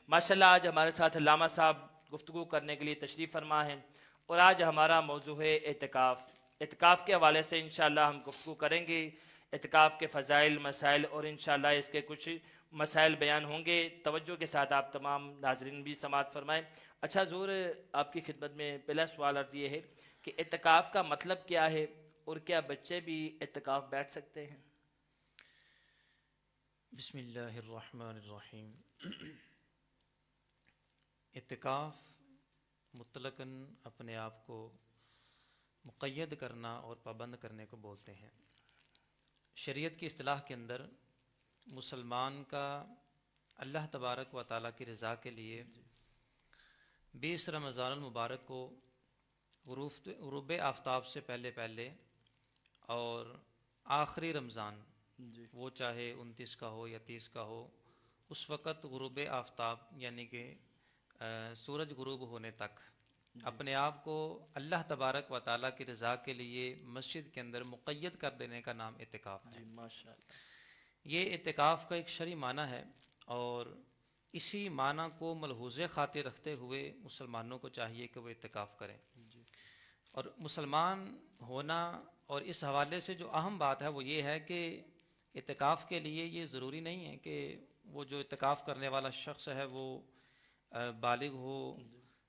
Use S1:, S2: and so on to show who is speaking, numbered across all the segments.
S1: ماشاءاللہ آج ہمارے ساتھ علامہ صاحب گفتگو کرنے کے لیے تشریف فرما ہیں، اور آج ہمارا موضوع ہے اعتکاف۔ اعتکاف کے حوالے سے انشاءاللہ ہم گفتگو کریں گے، اعتکاف کے فضائل، مسائل، اور انشاءاللہ اس کے کچھ مسائل بیان ہوں گے۔ توجہ کے ساتھ آپ تمام ناظرین بھی سماعت فرمائیں۔ اچھا حضور، آپ کی خدمت میں پہلا سوال عرض یہ ہے کہ اعتکاف کا مطلب کیا ہے، اور کیا بچے بھی اعتکاف بیٹھ سکتے ہیں؟
S2: بسم اللہ الرحمن الرحیم۔ اعتکاف مطلقاً اپنے آپ کو مقید کرنا اور پابند کرنے کو بولتے ہیں۔ شریعت کی اصطلاح کے اندر مسلمان کا اللہ تبارک و تعالیٰ کی رضا کے لیے 20 رمضان المبارک کو غروب آفتاب سے پہلے اور آخری رمضان،
S1: جی
S2: وہ چاہے 29 کا ہو یا 30 کا ہو، اس وقت غروب آفتاب یعنی کہ سورج غروب ہونے تک اپنے آپ کو اللہ تبارک و تعالیٰ کی رضا کے لیے مسجد کے اندر مقید کر دینے کا نام اعتکاف ہے۔
S1: جی ماشاءاللہ۔
S2: یہ اعتکاف کا ایک شرعی معنی ہے، اور اسی معنی کو ملحوظ خاطر رکھتے ہوئے مسلمانوں کو چاہیے کہ وہ اعتکاف کریں۔
S1: جی
S2: اور مسلمان ہونا، اور اس حوالے سے جو اہم بات ہے وہ یہ ہے کہ اعتکاف کے لیے یہ ضروری نہیں ہے کہ وہ جو اعتکاف کرنے والا شخص ہے وہ بالغ ہو،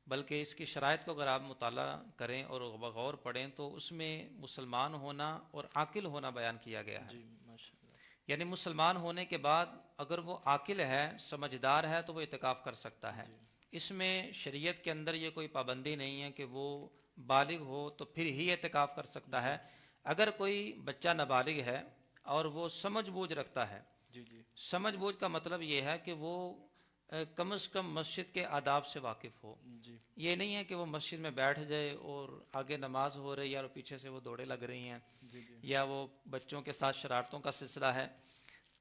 S2: بلکہ اس کی شرائط کو اگر آپ مطالعہ کریں اور بغور پڑھیں تو اس میں مسلمان ہونا اور عاقل ہونا بیان کیا گیا ہے۔
S1: جی ماشاءاللہ۔
S2: یعنی مسلمان ہونے کے بعد اگر وہ عاقل ہے، سمجھدار ہے، تو وہ اعتکاف کر سکتا ہے۔
S1: جی
S2: اس میں شریعت کے اندر یہ کوئی پابندی نہیں ہے کہ وہ بالغ ہو تو پھر ہی اعتکاف کر سکتا ہے۔ اگر کوئی بچہ نابالغ ہے اور وہ سمجھ بوجھ رکھتا ہے،
S1: جی جی
S2: سمجھ بوجھ کا مطلب یہ ہے کہ وہ کم از کم مسجد کے آداب سے واقف ہو۔
S1: جی
S2: یہ نہیں ہے کہ وہ مسجد میں بیٹھ جائے اور آگے نماز ہو رہی ہے اور پیچھے سے وہ دوڑے لگ رہی ہیں،
S1: جی جی
S2: یا وہ بچوں کے ساتھ شرارتوں کا سلسلہ ہے،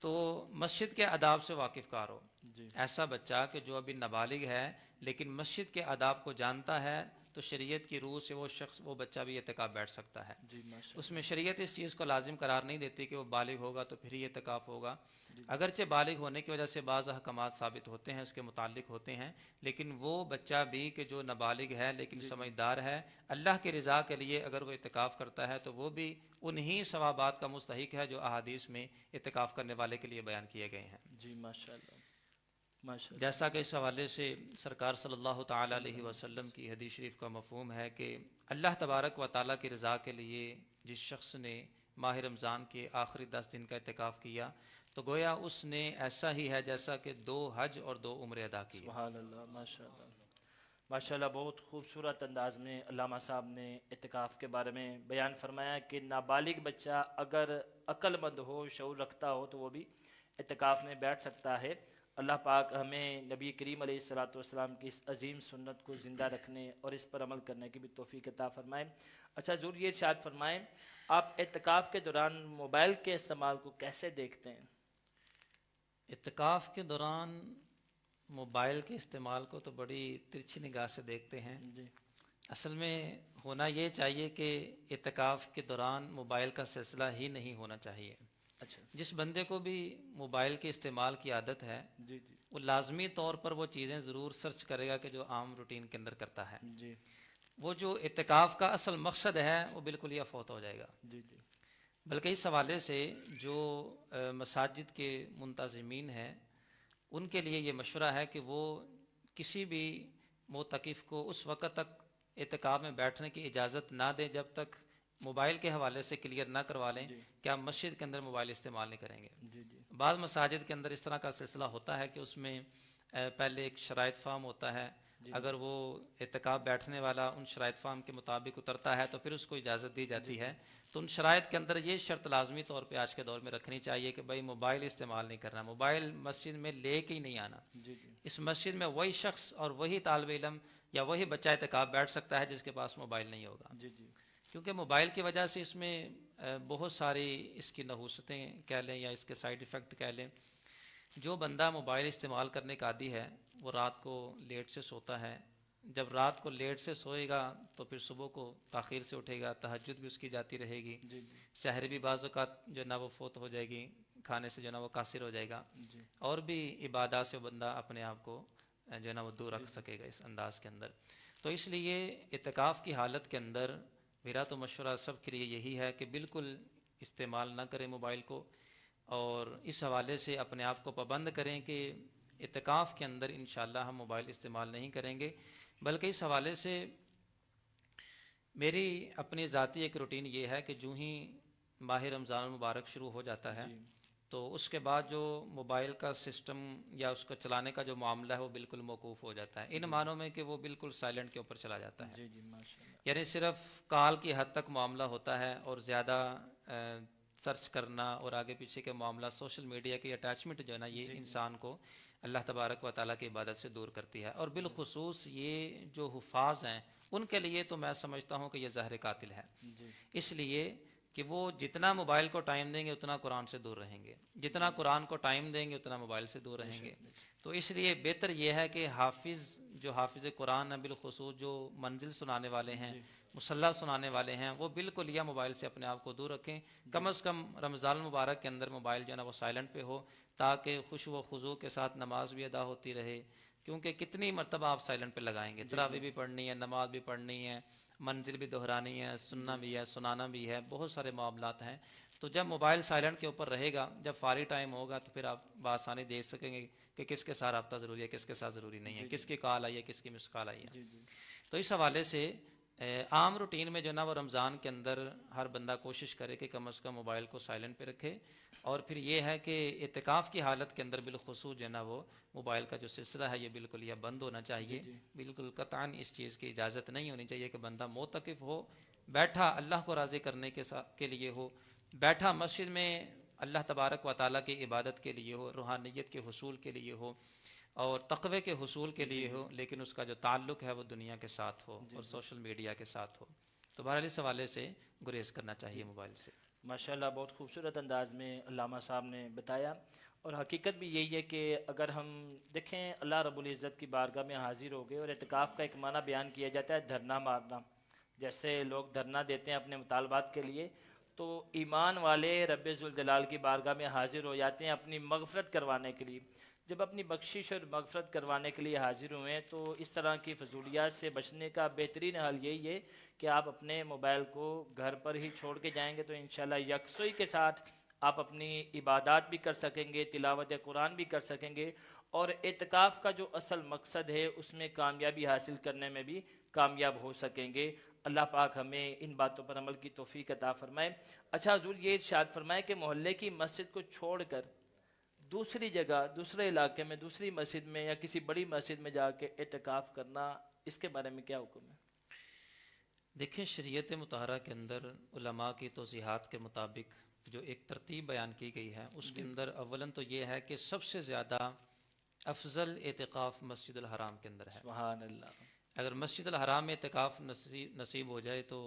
S2: تو مسجد کے آداب سے واقف کار ہو۔
S1: جی
S2: ایسا بچہ کہ جو ابھی نابالغ ہے لیکن مسجد کے آداب کو جانتا ہے، تو شریعت کی روح سے وہ بچہ بھی اعتکاف بیٹھ سکتا ہے۔
S1: جی
S2: اس
S1: ماشاءاللہ۔
S2: میں شریعت اس چیز کو لازم قرار نہیں دیتی کہ وہ بالغ ہوگا تو پھر ہی اعتکاف ہوگا۔
S1: جی
S2: اگرچہ بالغ ہونے کی وجہ سے بعض احکامات ثابت ہوتے ہیں، اس کے متعلق ہوتے ہیں، لیکن وہ بچہ بھی کہ جو نابالغ ہے لیکن
S1: جی
S2: سمجھدار ہے، اللہ کی رضا کے لیے اگر وہ اعتکاف کرتا ہے تو وہ بھی انہی ثوابات کا مستحق ہے جو احادیث میں اعتکاف کرنے والے کے لیے بیان کیے گئے ہیں۔
S1: جی ماشاءاللہ ماشاءاللہ۔
S2: جیسا کہ اس حوالے سے سرکار صلی اللہ تعالیٰ علیہ وسلم کی حدیث شریف کا مفہوم ہے کہ اللہ تبارک و تعالیٰ کی رضا کے لیے جس شخص نے ماہ رمضان کے آخری 10 دن کا اعتکاف کیا تو گویا اس نے ایسا ہی ہے جیسا کہ 2 حج اور 2 عمرے ادا کیے۔
S1: سبحان اللہ، ماشاءاللہ ماشاءاللہ۔ بہت خوبصورت انداز میں علامہ صاحب نے اعتکاف کے بارے میں بیان فرمایا کہ نابالغ بچہ اگر عقل مند ہو، شعور رکھتا ہو، تو وہ بھی اعتکاف میں بیٹھ سکتا ہے۔ اللہ پاک ہمیں نبی کریم علیہ الصلوۃ والسلام کی اس عظیم سنت کو زندہ رکھنے اور اس پر عمل کرنے کی بھی توفیق عطا فرمائیں۔ اچھا حضور، یہ ارشاد فرمائیں، آپ اعتکاف کے دوران موبائل کے استعمال کو کیسے دیکھتے ہیں؟
S2: اعتکاف کے دوران موبائل کے استعمال کو تو بڑی ترچھی نگاہ سے دیکھتے ہیں۔
S1: جی
S2: اصل میں ہونا یہ چاہیے کہ اعتکاف کے دوران موبائل کا سلسلہ ہی نہیں ہونا چاہیے۔
S1: اچھا۔
S2: جس بندے کو بھی موبائل کے استعمال کی عادت ہے
S1: جی جی
S2: وہ لازمی طور پر وہ چیزیں ضرور سرچ کرے گا کہ جو عام روٹین کے اندر کرتا ہے۔
S1: جی
S2: وہ جو اعتکاف کا اصل مقصد ہے وہ بالکل ہی فوت ہو جائے گا۔
S1: جی جی
S2: بلکہ اس حوالے سے جو مساجد کے منتظمین ہیں ان کے لیے یہ مشورہ ہے کہ وہ کسی بھی معتکف کو اس وقت تک اعتکاف میں بیٹھنے کی اجازت نہ دیں جب تک موبائل کے حوالے سے کلیئر نہ کروا لیں
S1: جی
S2: کہ آپ مسجد کے اندر موبائل استعمال نہیں کریں گے۔
S1: جی جی
S2: بعض مساجد کے اندر اس طرح کا سلسلہ ہوتا ہے کہ اس میں پہلے ایک شرائط فارم ہوتا ہے، اگر وہ اعتکاف بیٹھنے والا ان شرائط فارم کے مطابق اترتا ہے تو پھر اس کو اجازت دی جاتی ہے۔ تو ان شرائط کے اندر یہ شرط لازمی طور پہ آج کے دور میں رکھنی چاہیے کہ بھائی موبائل استعمال نہیں کرنا، موبائل مسجد میں لے کے ہی نہیں آنا۔
S1: جی جی
S2: اس مسجد میں وہی شخص اور وہی طالب علم یا وہی بچہ اعتکاف بیٹھ سکتا ہے جس کے پاس موبائل نہیں ہوگا،
S1: جی جی
S2: کیونکہ موبائل کی وجہ سے اس میں بہت ساری اس کی نحوستیں کہہ لیں یا اس کے سائیڈ ایفیکٹ کہہ لیں۔ جو بندہ موبائل استعمال کرنے کا عادی ہے وہ رات کو لیٹ سے سوتا ہے، جب رات کو لیٹ سے سوئے گا تو پھر صبح کو تاخیر سے اٹھے گا، تہجد بھی اس کی جاتی رہے گی،
S1: جی جی
S2: سحر بھی بعض اوقات جو ہے نا وہ فوت ہو جائے گی، کھانے سے جو ہے نا وہ قاصر ہو جائے گا،
S1: جی
S2: اور بھی عبادات سے بندہ اپنے آپ کو جو ہے نا وہ دور رکھ سکے گا اس انداز کے اندر. تو اس لیے اعتکاف کی حالت کے اندر میرا تو مشورہ سب کے لیے یہی ہے کہ بالکل استعمال نہ کریں موبائل کو, اور اس حوالے سے اپنے آپ کو پابند کریں کہ اعتکاف کے اندر انشاءاللہ ہم موبائل استعمال نہیں کریں گے. بلکہ اس حوالے سے میری اپنی ذاتی ایک روٹین یہ ہے کہ جو ہی ماہ رمضان المبارک شروع ہو جاتا ہے تو اس کے بعد جو موبائل کا سسٹم یا اس کو چلانے کا جو معاملہ ہے وہ بالکل موقوف ہو جاتا ہے, ان معنوں میں کہ وہ بالکل سائلنٹ کے اوپر چلا جاتا ہے. یعنی صرف کال کی حد تک معاملہ ہوتا ہے, اور زیادہ سرچ کرنا اور آگے پیچھے کے معاملہ, سوشل میڈیا کی اٹیچمنٹ جو ہے نا یہ انسان کو اللہ تبارک و تعالیٰ کی عبادت سے دور کرتی ہے. اور بالخصوص یہ جو حفاظ ہیں ان کے لیے تو میں سمجھتا ہوں کہ یہ زہر قاتل ہے, اس لیے کہ وہ جتنا موبائل کو ٹائم دیں گے اتنا قرآن سے دور رہیں گے, جتنا قرآن کو ٹائم دیں گے اتنا موبائل سے دور رہیں گے. تو اس لیے بہتر یہ ہے کہ حافظ قرآن ہیں, بالخصوص جو منزل سنانے والے ہیں, مصلی سنانے والے ہیں, وہ بالکل یا موبائل سے اپنے آپ کو دور رکھیں. کم از کم رمضان المبارک کے اندر موبائل جو ہے نا وہ سائلنٹ پہ ہو, تاکہ خوش و خضوع کے ساتھ نماز بھی ادا ہوتی رہے. کیونکہ کتنی مرتبہ آپ سائلنٹ پہ لگائیں گے, تراویح بھی پڑھنی ہے, نماز بھی پڑھنی ہے, منزل بھی دہرانی ہے, سننا بھی ہے, سنانا بھی ہے, بہت سارے معاملات ہیں. تو جب موبائل سائلنٹ کے اوپر رہے گا, جب فارغ ٹائم ہوگا تو پھر آپ بآسانی دیکھ سکیں گے کہ کس کے ساتھ رابطہ ضروری ہے, کس کے ساتھ ضروری نہیں ہے, کس کی کال آئی ہے, کس کی مس کال آئی ہے. تو اس حوالے سے عام روٹین میں جو نا وہ رمضان کے اندر ہر بندہ کوشش کرے کہ کم از کم موبائل کو سائلنٹ پہ رکھے. اور پھر یہ ہے کہ اعتکاف کی حالت کے اندر بالخصوص جو ہے نا وہ موبائل کا جو سلسلہ ہے یہ بالکل یہ بند ہونا چاہیے. بالکل قطعاً اس چیز کی اجازت نہیں ہونی چاہیے کہ بندہ معتکف ہو, بیٹھا اللہ کو راضی کرنے کے لیے ہو, بیٹھا مسجد میں اللہ تبارک و تعالیٰ کی عبادت کے لیے ہو, روحانیت کے حصول کے لیے ہو اور تقوی کے حصول کے لیے ہو, لیکن اس کا جو تعلق ہے وہ دنیا کے ساتھ ہو اور سوشل میڈیا کے ساتھ ہو. تو بہرحال اس حوالے سے گریز کرنا چاہیے موبائل سے.
S1: ماشاءاللہ بہت خوبصورت انداز میں علامہ صاحب نے بتایا, اور حقیقت بھی یہی ہے کہ اگر ہم دیکھیں اللہ رب العزت کی بارگاہ میں حاضر ہو گئے, اور اعتکاف کا ایک معنی بیان کیا جاتا ہے دھرنا مارنا, جیسے لوگ دھرنا دیتے ہیں اپنے مطالبات کے لیے, تو ایمان والے رب ذوالجلال کی بارگاہ میں حاضر ہو جاتے ہیں اپنی مغفرت کروانے کے لیے. جب اپنی بخشش اور مغفرت کروانے کے لیے حاضر ہوئے ہیں تو اس طرح کی فضولیات سے بچنے کا بہترین حل یہی ہے کہ آپ اپنے موبائل کو گھر پر ہی چھوڑ کے جائیں گے تو انشاءاللہ یکسوئی کے ساتھ آپ اپنی عبادات بھی کر سکیں گے, تلاوت قرآن بھی کر سکیں گے, اور اعتکاف کا جو اصل مقصد ہے اس میں کامیابی حاصل کرنے میں بھی کامیاب ہو سکیں گے. اللہ پاک ہمیں ان باتوں پر عمل کی توفیق عطا فرمائے. اچھا حضور یہ ارشاد فرمائے کہ محلے کی مسجد کو چھوڑ کر دوسری جگہ, دوسرے علاقے میں, دوسری مسجد میں یا کسی بڑی مسجد میں جا کے اعتکاف کرنا, اس کے بارے میں کیا حکم ہے؟
S2: دیکھیں شریعت مطہرہ کے اندر علماء کی توضیحات کے مطابق جو ایک ترتیب بیان کی گئی ہے اس کے اندر اولاً تو یہ ہے کہ سب سے زیادہ افضل اعتکاف مسجد الحرام کے اندر ہے.
S1: سبحان اللہ.
S2: اگر مسجد الحرام میں اعتکاف نصیب ہو جائے تو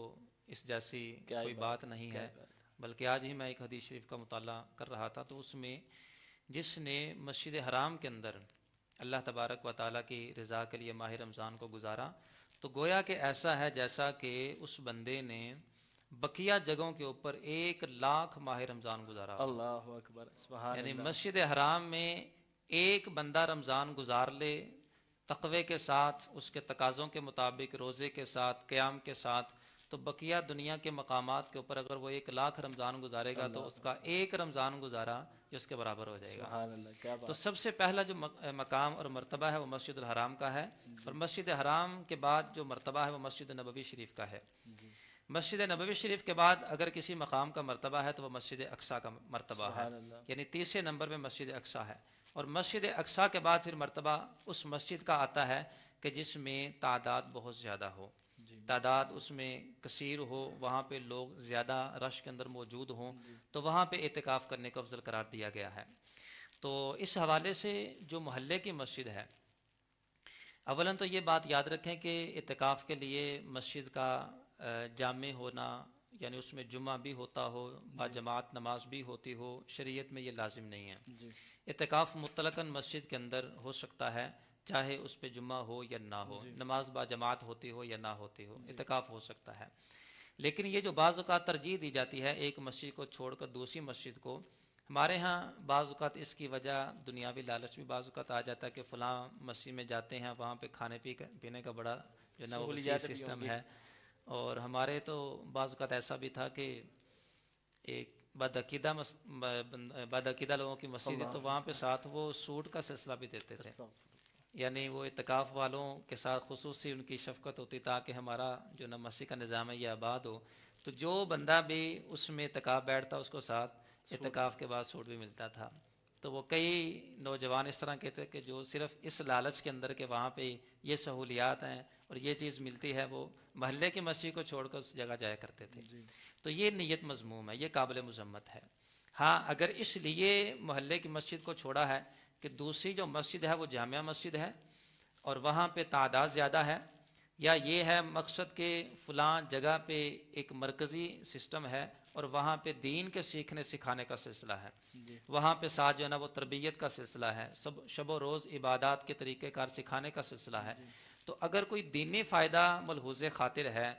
S2: اس جیسی کوئی بات نہیں ہے. بلکہ آج ہی میں ایک حدیث شریف کا مطالعہ کر رہا تھا تو اس میں جس نے مسجد حرام کے اندر اللہ تبارک و تعالیٰ کی رضا کے لیے ماہ رمضان کو گزارا تو گویا کہ ایسا ہے جیسا کہ اس بندے نے بقیہ جگہوں کے اوپر 1,00,000 ماہ رمضان گزارا.
S1: اللہ اکبر. سبحان
S2: یعنی
S1: اللہ.
S2: مسجد حرام میں ایک بندہ رمضان گزار لے تقوی کے ساتھ, اس کے تقاضوں کے مطابق, روزے کے ساتھ, قیام کے ساتھ, تو بقیہ دنیا کے مقامات کے اوپر اگر وہ 1,00,000 رمضان گزارے گا تو اس کا ایک رمضان گزارا جو اس کے برابر ہو جائے گا.
S1: سبحان اللہ. کیا
S2: تو
S1: بات.
S2: سب سے پہلا جو مقام اور مرتبہ ہے وہ مسجد الحرام کا ہے, اور مسجد حرام کے بعد جو مرتبہ ہے وہ مسجد نبوی شریف کا ہے. مسجد نبوی شریف کے بعد اگر کسی مقام کا مرتبہ ہے تو وہ مسجد اقصیٰ کا مرتبہ ہے,
S1: سبحان اللہ.
S2: یعنی تیسرے نمبر میں مسجد اقصیٰ ہے. اور مسجد اقصیٰ کے بعد پھر مرتبہ اس مسجد کا آتا ہے کہ جس میں تعداد بہت زیادہ ہو, تعداد اس میں کثیر ہو, وہاں پہ لوگ زیادہ رش کے اندر موجود ہوں, تو وہاں پہ اعتکاف کرنے کو افضل قرار دیا گیا ہے. تو اس حوالے سے جو محلے کی مسجد ہے, اولاً تو یہ بات یاد رکھیں کہ اعتکاف کے لیے مسجد کا جامع ہونا, یعنی اس میں جمعہ بھی ہوتا ہو, باجماعت نماز بھی ہوتی ہو, شریعت میں یہ لازم نہیں ہے. اعتکاف مطلقاً مسجد کے اندر ہو سکتا ہے, چاہے اس پہ جمعہ ہو یا نہ ہو, نماز باجماعت ہوتی ہو یا نہ ہوتی ہو, اعتکاف ہو سکتا ہے. لیکن یہ جو بعض اوقات ترجیح دی جاتی ہے ایک مسجد کو چھوڑ کر دوسری مسجد کو, ہمارے ہاں بعض اوقات اس کی وجہ دنیاوی لالچ بھی بعض اوقات آ جاتا ہے کہ فلاں مسجد میں جاتے ہیں وہاں پہ کھانے پینے کا بڑا جو ہے نا وہ وسیع
S1: سہولیات بھی ہوں
S2: سسٹم
S1: گی.
S2: ہے. اور ہمارے تو بعض اوقات ایسا بھی تھا کہ ایک بدعقیدہ لوگوں کی مسجد ہے تو وہاں پہ ساتھ وہ سوٹ کا سلسلہ بھی دیتے تھے. یعنی وہ اعتکاف والوں کے ساتھ خصوصی ان کی شفقت ہوتی تاکہ ہمارا جو نا مسجد کا نظام ہے یہ آباد ہو. تو جو بندہ بھی اس میں اعتکاف بیٹھتا اس کو ساتھ اعتکاف کے بعد سوٹ بھی ملتا تھا. تو وہ کئی نوجوان اس طرح کے تھے کہ جو صرف اس لالچ کے اندر کہ وہاں پہ یہ سہولیات ہیں اور یہ چیز ملتی ہے وہ محلے کی مسجد کو چھوڑ کر اس جگہ جایا کرتے تھے. تو یہ نیت مذموم ہے, یہ قابل مذمت ہے. ہاں اگر اس لیے محلے کی مسجد کو چھوڑا ہے کہ دوسری جو مسجد ہے وہ جامعہ مسجد ہے اور وہاں پہ تعداد زیادہ ہے, یا یہ ہے مقصد کہ فلاں جگہ پہ ایک مرکزی سسٹم ہے اور وہاں پہ دین کے سیکھنے سکھانے کا سلسلہ ہے, وہاں پہ ساتھ جو ہے نا وہ تربیت کا سلسلہ ہے, شب و روز عبادات کے طریقہ کار سکھانے کا سلسلہ ہے. تو اگر کوئی دینی فائدہ ملحوظ خاطر ہے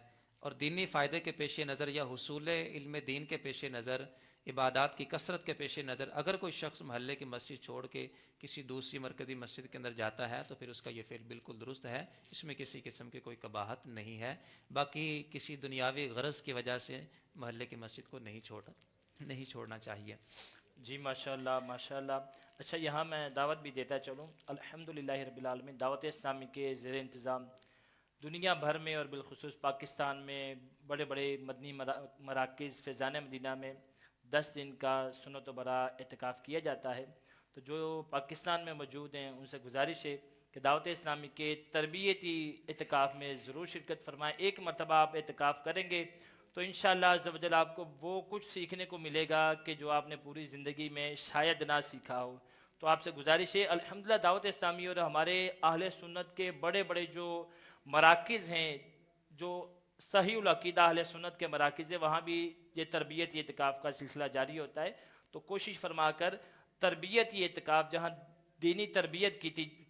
S2: اور دینی فائدے کے پیش نظر یا حصول علم دین کے پیش نظر, عبادات کی کثرت کے پیش نظر اگر کوئی شخص محلے کی مسجد چھوڑ کے کسی دوسری مرکزی مسجد کے اندر جاتا ہے تو پھر اس کا یہ فعل بالکل درست ہے, اس میں کسی قسم کی کوئی قباحت نہیں ہے. باقی کسی دنیاوی غرض کی وجہ سے محلے کی مسجد کو نہیں چھوڑنا چاہیے.
S1: جی ماشاءاللہ ماشاءاللہ. اچھا یہاں میں دعوت بھی دیتا چلوں. الحمدللہ رب العالمین دعوت اسلامی کے زیر انتظام دنیا بھر میں اور بالخصوص پاکستان میں بڑے بڑے مدنی مراکز فیضان مدینہ میں 10 دن کا سنت و برا اعتکاف کیا جاتا ہے. تو جو پاکستان میں موجود ہیں ان سے گزارش ہے کہ دعوت اسلامی کے تربیتی اعتکاف میں ضرور شرکت فرمائیں. ایک مرتبہ آپ اعتکاف کریں گے تو انشاءاللہ عز و جل آپ کو وہ کچھ سیکھنے کو ملے گا کہ جو آپ نے پوری زندگی میں شاید نہ سیکھا ہو. تو آپ سے گزارش ہے الحمدللہ دعوت اسلامی اور ہمارے اہل سنت کے بڑے بڑے جو مراکز ہیں, جو صحیح العقیدہ اہل سنت کے مراکز ہیں, وہاں بھی یہ تربیت اعتکاف کا سلسلہ جاری ہوتا ہے. تو کوشش فرما کر تربیت اعتکاف جہاں دینی تربیت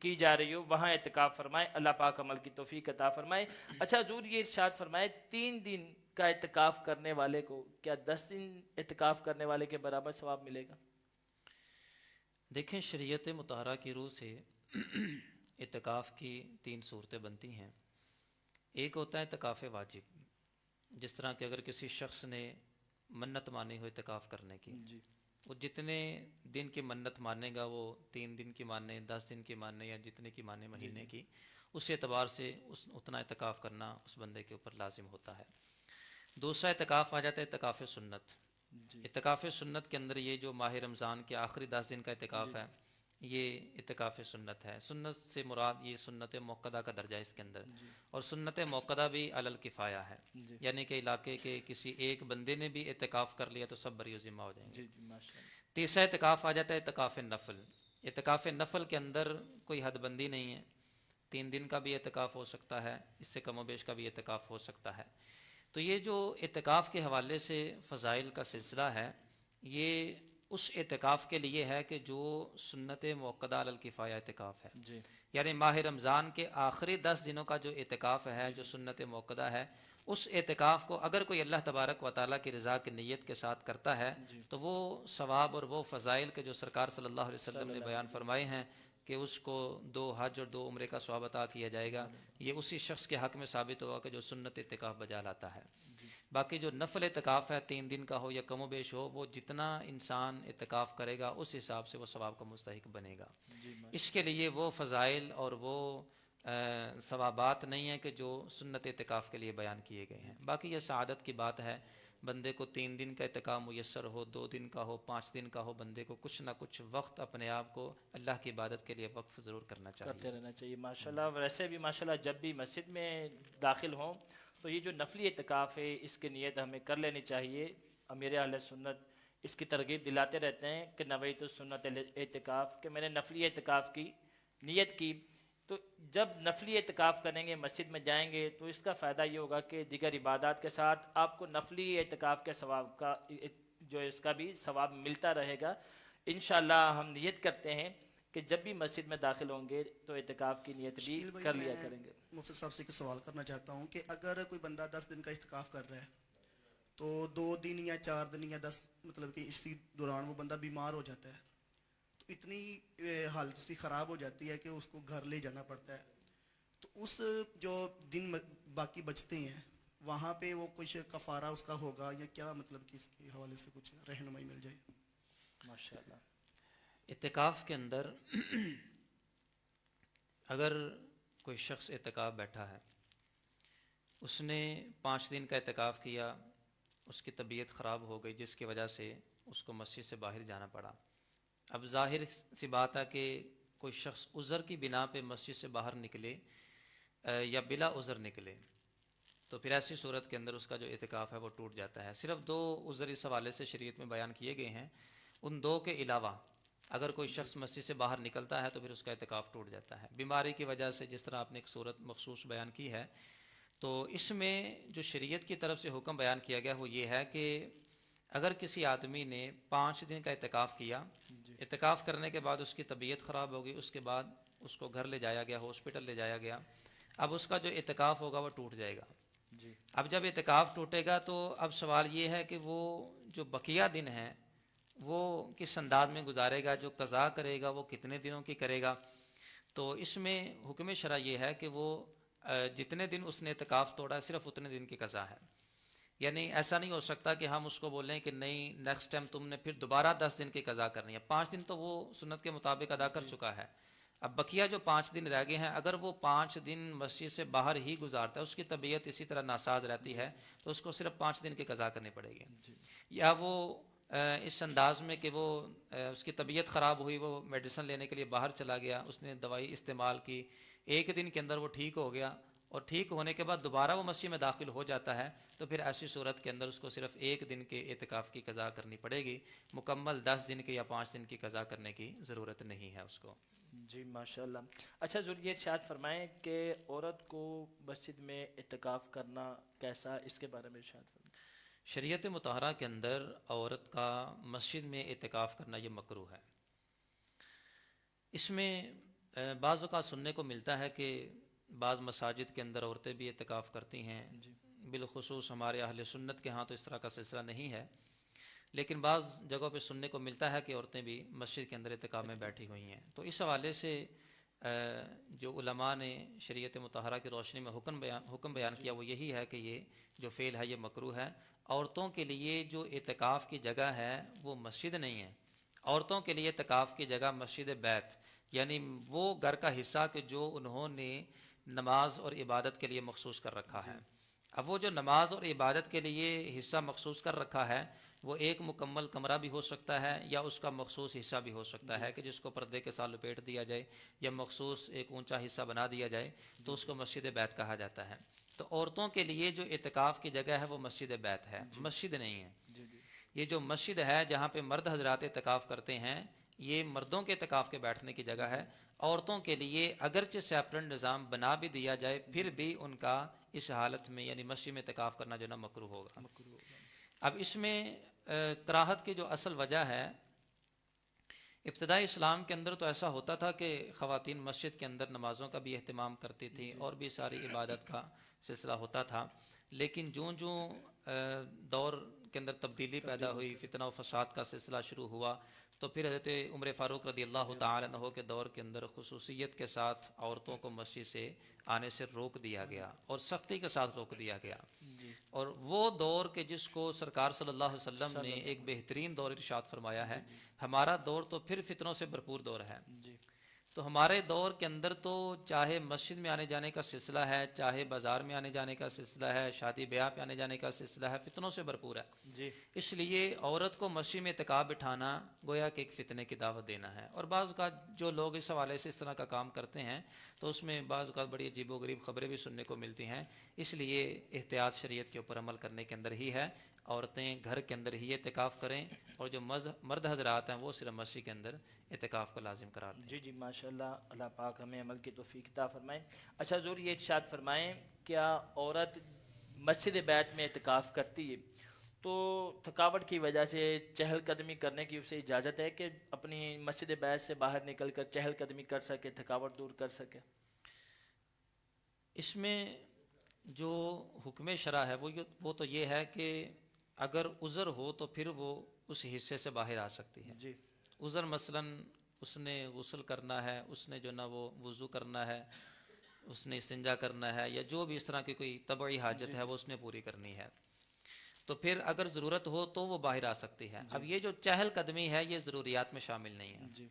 S1: کی جا رہی ہو وہاں اعتکاف فرمائے. اللہ پاک عمل کی توفیق عطا فرمائے. اچھا حضور یہ ارشاد فرمائے 3 دن کا اعتکاف کرنے والے کو کیا 10 دن اعتکاف کرنے والے کے برابر ثواب ملے گا؟
S2: دیکھیں شریعت مطہرہ کی روح سے اعتکاف کی 3 صورتیں بنتی ہیں. ایک ہوتا ہے اعتکاف واجب, جس طرح کہ اگر کسی شخص نے منت مانی ہو اعتکاف کرنے کی, وہ جتنے دن کی منت مانے گا وہ 3 دن کی مانے, 10 دن کی مانے یا جتنے کی مانے مہینے کی, اس اعتبار سے اتنا اعتکاف کرنا اس بندے کے اوپر لازم ہوتا ہے. دوسرا اعتکاف آ جاتا ہے اعتکاف سنت. اعتکاف سنت کے اندر یہ جو ماہ رمضان کے آخری 10 دن کا اعتکاف ہے یہ اعتکاف سنت ہے. سنت سے مراد یہ سنت موقدہ کا درجہ اس کے اندر, اور سنت موقدہ بھی علی الکفایہ ہے, یعنی کہ علاقے کے کسی ایک بندے نے بھی اعتکاف کر لیا تو سب بری و ذمہ ہو جائیں گے. تیسرا اعتکاف آ جاتا ہے اعتکاف نفل. اعتکاف نفل کے اندر کوئی حد بندی نہیں ہے, 3 دن کا بھی اعتکاف ہو سکتا ہے, اس سے کم و بیش کا بھی اعتکاف ہو سکتا ہے. تو یہ جو اعتکاف کے حوالے سے فضائل کا سلسلہ ہے یہ اس اعتکاف کے لیے ہے کہ جو سنت موقدہ علی الکفایہ اعتکاف ہے. یعنی ماہ رمضان کے آخری 10 دنوں کا جو اعتکاف ہے جو سنت موقدہ ہے, اس اعتکاف کو اگر کوئی اللہ تبارک و تعالیٰ کی رضا کی نیت کے ساتھ کرتا ہے تو وہ ثواب اور وہ فضائل کے جو سرکار صلی اللہ علیہ وسلم نے بیان فرمائے ہیں کہ اس کو 2 حج اور 2 عمرے کا ثواب عطا کیا جائے گا, یہ اسی شخص کے حق میں ثابت ہوا کہ جو سنت اعتکاف بجا لاتا ہے. باقی جو نفل اعتکاف ہے 3 دن کا ہو یا کم و بیش ہو, وہ جتنا انسان اعتکاف کرے گا اس حساب سے وہ ثواب کا مستحق بنے گا. اس کے لیے وہ فضائل اور وہ ثوابات نہیں ہیں کہ جو سنت اعتکاف کے لیے بیان کیے گئے ہیں. باقی یہ سعادت کی بات ہے, بندے کو 3 دن کا اعتکاف میسر ہو, 2 دن کا ہو, 5 دن کا ہو, بندے کو کچھ نہ کچھ وقت اپنے آپ کو اللہ کی عبادت کے لیے وقف ضرور کرنا چاہیے.
S1: ماشاءاللہ. ویسے بھی ماشاءاللہ جب بھی مسجد میں داخل ہوں تو یہ جو نفلی اعتکاف ہے اس کی نیت ہمیں کر لینی چاہیے. امیر اہل سنت اس کی ترغیب دلاتے رہتے ہیں کہ نویت السنت اعتکاف, کہ میں نے نفلی اعتکاف کی نیت کی. تو جب نفلی اعتکاف کریں گے مسجد میں جائیں گے تو اس کا فائدہ یہ ہوگا کہ دیگر عبادات کے ساتھ آپ کو نفلی اعتکاف کے ثواب کا جو اس کا بھی ثواب ملتا رہے گا. انشاءاللہ ہم نیت کرتے ہیں کہ جب بھی مسجد میں داخل ہوں گے تو اعتکاف کی نیت بھی کر لیا کریں گے.
S3: مفتی صاحب سے ایک سوال کرنا چاہتا ہوں کہ اگر کوئی بندہ 10 دن کا اعتکاف کر رہا ہے تو 2 دن یا 4 دن یا 10 مطلب کہ اسی دوران وہ بندہ بیمار ہو جاتا ہے، تو اتنی حالت اس کی خراب ہو جاتی ہے کہ اس کو گھر لے جانا پڑتا ہے. تو اس جو دن باقی بچتے ہیں وہاں پہ وہ کچھ کفارہ اس کا ہوگا یا کیا، مطلب کہ اس کے حوالے سے کچھ رہنمائی مل جائے.
S1: ماشاءاللہ.
S2: اعتکاف کے اندر اگر کوئی شخص اعتکاف بیٹھا ہے، اس نے 5 دن کا اعتکاف کیا، اس کی طبیعت خراب ہو گئی جس کی وجہ سے اس کو مسجد سے باہر جانا پڑا. اب ظاہر سی بات ہے کہ کوئی شخص عذر کی بنا پہ مسجد سے باہر نکلے یا بلا عذر نکلے تو پھر ایسی صورت کے اندر اس کا جو اعتکاف ہے وہ ٹوٹ جاتا ہے. صرف 2 عذر اس حوالے سے شریعت میں بیان کیے گئے ہیں، ان 2 کے علاوہ اگر کوئی شخص مسجد سے باہر نکلتا ہے تو پھر اس کا اعتکاف ٹوٹ جاتا ہے. بیماری کی وجہ سے، جس طرح آپ نے ایک صورت مخصوص بیان کی ہے، تو اس میں جو شریعت کی طرف سے حکم بیان کیا گیا وہ یہ ہے کہ اگر کسی آدمی نے 5 دن کا اعتکاف کیا، اعتکاف کرنے کے بعد اس کی طبیعت خراب ہوگی، اس کے بعد اس کو گھر لے جایا گیا، ہاسپٹل لے جایا گیا، اب اس کا جو اعتکاف ہوگا وہ ٹوٹ جائے گا.
S1: جی.
S2: اب جب اعتکاف ٹوٹے گا تو اب سوال یہ ہے کہ وہ جو بقیہ دن ہیں وہ کس انداز میں گزارے گا، جو قضا کرے گا وہ کتنے دنوں کی کرے گا. تو اس میں حکم شرع یہ ہے کہ وہ جتنے دن اس نے اعتکاف توڑا ہے صرف اتنے دن کی قضا ہے. یعنی ایسا نہیں ہو سکتا کہ ہم اس کو بولیں کہ نہیں نیکسٹ ٹائم تم نے پھر دوبارہ 10 دن کی قضا کرنی ہے. 5 دن تو وہ سنت کے مطابق ادا کر چکا ہے. اب بقیہ جو 5 دن رہ گئے ہیں، اگر وہ 5 دن مسجد سے باہر ہی گزارتا ہے، اس کی طبیعت اسی طرح ناساز رہتی ہے، تو اس کو صرف 5 دن کی قضا کرنی پڑے گی. یا وہ اس انداز میں کہ وہ اس کی طبیعت خراب ہوئی، وہ میڈیسن لینے کے لیے باہر چلا گیا، اس نے دوائی استعمال کی، 1 دن کے اندر وہ ٹھیک ہو گیا اور ٹھیک ہونے کے بعد دوبارہ وہ مسجد میں داخل ہو جاتا ہے، تو پھر ایسی صورت کے اندر اس کو صرف 1 دن کے اعتکاف کی قضا کرنی پڑے گی. مکمل 10 دن کی یا 5 دن کی قضا کرنے کی ضرورت نہیں ہے اس کو.
S1: جی ماشاءاللہ. اچھا ضرور یہ ارشاد فرمائیں کہ عورت کو مسجد میں اعتکاف کرنا کیسا، اس کے بارے میں ارشاد فرمائیں.
S2: شریعت مطہرہ کے اندر عورت کا مسجد میں اعتکاف کرنا یہ مکروہ ہے. اس میں بعض اوقات سننے کو ملتا ہے کہ بعض مساجد کے اندر عورتیں بھی اعتکاف کرتی ہیں. بالخصوص ہمارے اہل سنت کے ہاں تو اس طرح کا سلسلہ نہیں ہے، لیکن بعض جگہوں پہ سننے کو ملتا ہے کہ عورتیں بھی مسجد کے اندر اعتکاف میں بیٹھی ہوئی ہیں. تو اس حوالے سے جو علماء نے شریعت مطہرہ کی روشنی میں حکم بیان کیا وہ یہی ہے کہ یہ جو فعل ہے یہ مکروہ ہے. عورتوں کے لیے جو اعتکاف کی جگہ ہے وہ مسجد نہیں ہے. عورتوں کے لیے اعتکاف کی جگہ مسجد بیت، یعنی وہ گھر کا حصہ کہ جو انہوں نے نماز اور عبادت کے لیے مخصوص کر رکھا ہے. اب وہ جو نماز اور عبادت کے لیے حصہ مخصوص کر رکھا ہے وہ ایک مکمل کمرہ بھی ہو سکتا ہے یا اس کا مخصوص حصہ بھی ہو سکتا ہے کہ جس کو پردے کے ساتھ لپیٹ دیا جائے یا مخصوص ایک اونچا حصہ بنا دیا جائے تو اس کو مسجد بیت کہا جاتا ہے. تو عورتوں کے لیے جو اعتکاف کی جگہ ہے وہ مسجد بیت ہے، مسجد نہیں ہے. یہ جو مسجد ہے جہاں پہ مرد حضرات اعتکاف کرتے ہیں یہ مردوں کے اعتکاف کے بیٹھنے کی جگہ ہے. عورتوں کے لیے اگرچہ سیپریٹ نظام بنا بھی دیا جائے پھر بھی ان کا اس حالت میں یعنی مسجد میں اعتکاف کرنا جو نا مکروہ ہوگا. اب اس میں کراہت کی جو اصل وجہ ہے، ابتدائی اسلام کے اندر تو ایسا ہوتا تھا کہ خواتین مسجد کے اندر نمازوں کا بھی اہتمام کرتی تھیں اور بھی ساری عبادت کا سلسلہ ہوتا تھا. لیکن جوں دور کے اندر تبدیلی پیدا ہوئی، فتنہ و فساد کا سلسلہ شروع ہوا، تو پھر حضرت عمر فاروق رضی اللہ تعالی عنہ کے دور کے اندر خصوصیت کے ساتھ عورتوں کو مسجد سے آنے سے روک دیا گیا اور سختی کے ساتھ روک دیا گیا. اور وہ دور کہ جس کو سرکار صلی اللہ علیہ وسلم نے ایک بہترین دور ارشاد فرمایا ہے، ہمارا دور تو پھر فتنوں سے بھرپور دور ہے. تو ہمارے دور کے اندر تو چاہے مسجد میں آنے جانے کا سلسلہ ہے، چاہے بازار میں آنے جانے کا سلسلہ ہے، شادی بیاہ پہ آنے جانے کا سلسلہ ہے، فتنوں سے بھرپور ہے. اس لیے عورت کو مسجد میں اعتکاف بٹھانا گویا کہ ایک فتنے کی دعوت دینا ہے. اور بعض اوقات جو لوگ اس حوالے سے اس طرح کا کام کرتے ہیں تو اس میں بعض اوقات بڑی عجیب و غریب خبریں بھی سننے کو ملتی ہیں. اس لیے احتیاط شریعت کے اوپر عمل کرنے کے اندر ہی ہے. عورتیں گھر کے اندر ہی اعتکاف کریں اور جو مرد حضرات ہیں وہ صرف مسجد کے اندر اعتکاف کو لازم قرار دیں.
S1: جی ماشاءاللہ. اللہ پاک ہمیں عمل کی توفیق عطا فرمائیں. اچھا ضرور یہ ارشاد فرمائیں کیا عورت مسجد بیت میں اعتکاف کرتی ہے تو تھکاوٹ کی وجہ سے چہل قدمی کرنے کی اسے اجازت ہے کہ اپنی مسجد بیت سے باہر نکل کر چہل قدمی کر سکے، تھکاوٹ دور کر سکے؟
S2: اس میں جو حکم شرع ہے وہ تو یہ ہے کہ اگر عذر ہو تو پھر وہ اس حصے سے باہر آ سکتی ہے.
S1: جی
S2: عذر مثلاً اس نے غسل کرنا ہے, اس نے جو نا وہ وضو کرنا ہے, اس نے استنجا کرنا ہے, یا جو بھی اس طرح کی کوئی طبعی حاجت ہے وہ اس نے پوری کرنی ہے, تو پھر اگر ضرورت ہو تو وہ باہر آ سکتی ہے. اب یہ جو چہل قدمی ہے یہ ضروریات میں شامل نہیں ہے.
S1: جی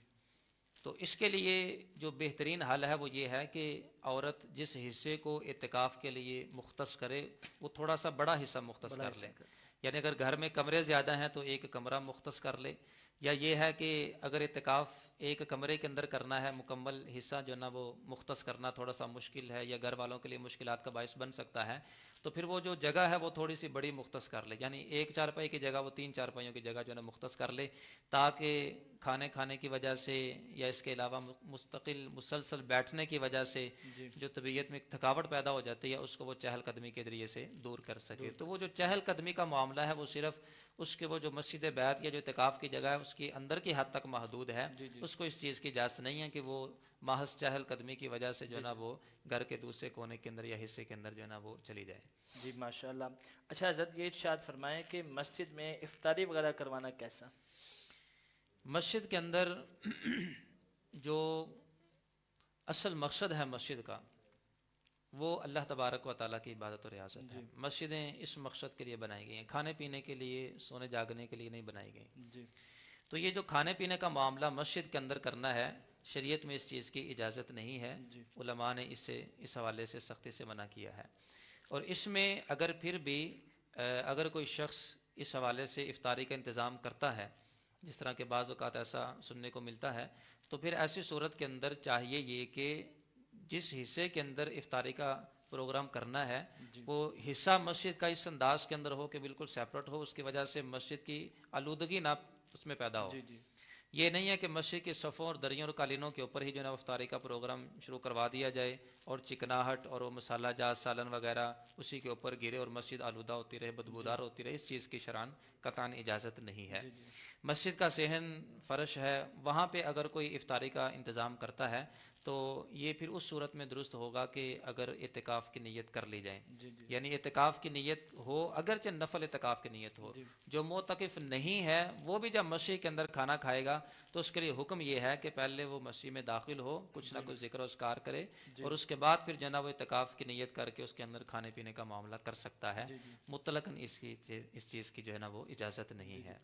S2: تو اس کے لیے جو بہترین حل ہے وہ یہ ہے کہ عورت جس حصے کو اعتکاف کے لیے مختص کرے وہ تھوڑا سا بڑا حصہ مختص
S1: بڑا
S2: کر
S1: حصہ
S2: لے.
S1: کر-
S2: یعنی اگر گھر میں کمرے زیادہ ہیں تو ایک کمرہ مختص کر لے, یا یہ ہے کہ اگر اعتکاف ایک کمرے کے اندر کرنا ہے, مکمل حصہ جو نا وہ مختص کرنا تھوڑا سا مشکل ہے یا گھر والوں کے لیے مشکلات کا باعث بن سکتا ہے, تو پھر وہ جو جگہ ہے وہ تھوڑی سی بڑی مختص کر لے. یعنی ایک چارپائی کی جگہ وہ 3 چارپائیوں کی جگہ جو ہے نا مختص کر لے, تاکہ کھانے کی وجہ سے یا اس کے علاوہ مستقل مسلسل بیٹھنے کی وجہ سے
S1: جی
S2: جو طبیعت میں تھکاوٹ پیدا ہو جاتی ہے اس کو وہ چہل قدمی کے ذریعے سے دور کر سکے. تو وہ جو چہل قدمی کا معاملہ ہے وہ صرف اس کے وہ جو مسجد بیت یا جو اعتکاف کی جگہ ہے اس کے اندر کی حد تک محدود ہے.
S1: جی جی
S2: اس کو اس چیز کی اجازت نہیں ہے کہ وہ محض چہل قدمی کی وجہ سے جو ہے نا وہ گھر کے دوسرے کونے کے اندر یا حصے کے اندر جو ہے نا وہ چلی جائے.
S1: جی ماشاء اللہ. اچھا حضرت یہ ارشاد فرمائیں کہ مسجد میں افطاری وغیرہ کروانا کیسا؟
S2: مسجد کے اندر جو اصل مقصد ہے مسجد کا وہ اللہ تبارک و تعالیٰ کی عبادت و ریاضت ہے. مسجدیں اس مقصد کے لیے بنائی گئی ہیں, کھانے پینے کے لیے, سونے جاگنے کے لیے نہیں بنائی گئی.
S1: جی
S2: تو یہ جو کھانے پینے کا معاملہ مسجد کے اندر کرنا ہے, شریعت میں اس چیز کی اجازت نہیں ہے.
S1: جی
S2: علماء نے اس حوالے سے سختی سے منع کیا ہے. اور اس میں اگر پھر بھی اگر کوئی شخص اس حوالے سے افطاری کا انتظام کرتا ہے, جس طرح کے بعض اوقات ایسا سننے کو ملتا ہے, تو پھر ایسی صورت کے اندر چاہیے یہ کہ جس حصے کے اندر افطاری کا پروگرام کرنا ہے وہ حصہ مسجد کا اس انداز کے اندر ہو کہ بالکل سیپریٹ ہو, اس کی وجہ سے مسجد کی آلودگی نہ اس میں پیدا ہو.
S1: جی جی
S2: یہ نہیں ہے کہ مسجد کے صفوں اور دریوں اور قالینوں کے اوپر ہی جو ہے نا افطاری کا پروگرام شروع کروا دیا جائے اور چکناہٹ اور وہ مسالہ جات سالن وغیرہ اسی کے اوپر گرے اور مسجد آلودہ ہوتی رہے, بدبودار ہوتی رہے. اس چیز کی شرعاً قطعاً اجازت نہیں ہے. مسجد کا صحن فرش ہے, وہاں پہ اگر کوئی افطاری کا انتظام کرتا ہے تو یہ پھر اس صورت میں درست ہوگا کہ اگر اعتکاف کی نیت کر لی جائے. یعنی اعتکاف کی نیت ہو, اگرچہ نفل اعتکاف کی نیت ہو. جو معتکف نہیں ہے وہ بھی جب مسجد کے اندر کھانا کھائے گا تو اس کے لیے حکم یہ ہے کہ پہلے وہ مسجد میں داخل ہو, کچھ نہ کچھ ذکر و اذکار کرے, اور اس کے بعد پھر جناب وہ اعتکاف کی نیت کر کے اس کے اندر کھانے پینے کا معاملہ کر سکتا ہے. مطلقاً اس چیز کی جو ہے نا وہ اجازت نہیں ہے.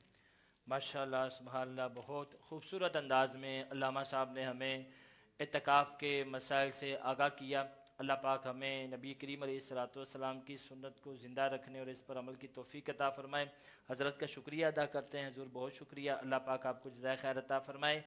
S1: ماشاء اللہ سبحان اللہ. بہت خوبصورت انداز میں علامہ صاحب نے ہمیں اعتکاف کے مسائل سے آگاہ کیا. اللہ پاک ہمیں نبی کریم علیہ الصلوۃ والسلام کی سنت کو زندہ رکھنے اور اس پر عمل کی توفیق عطا فرمائے. حضرت کا شکریہ ادا کرتے ہیں. حضور بہت شکریہ. اللہ پاک آپ کو جزائے خیر عطا فرمائے.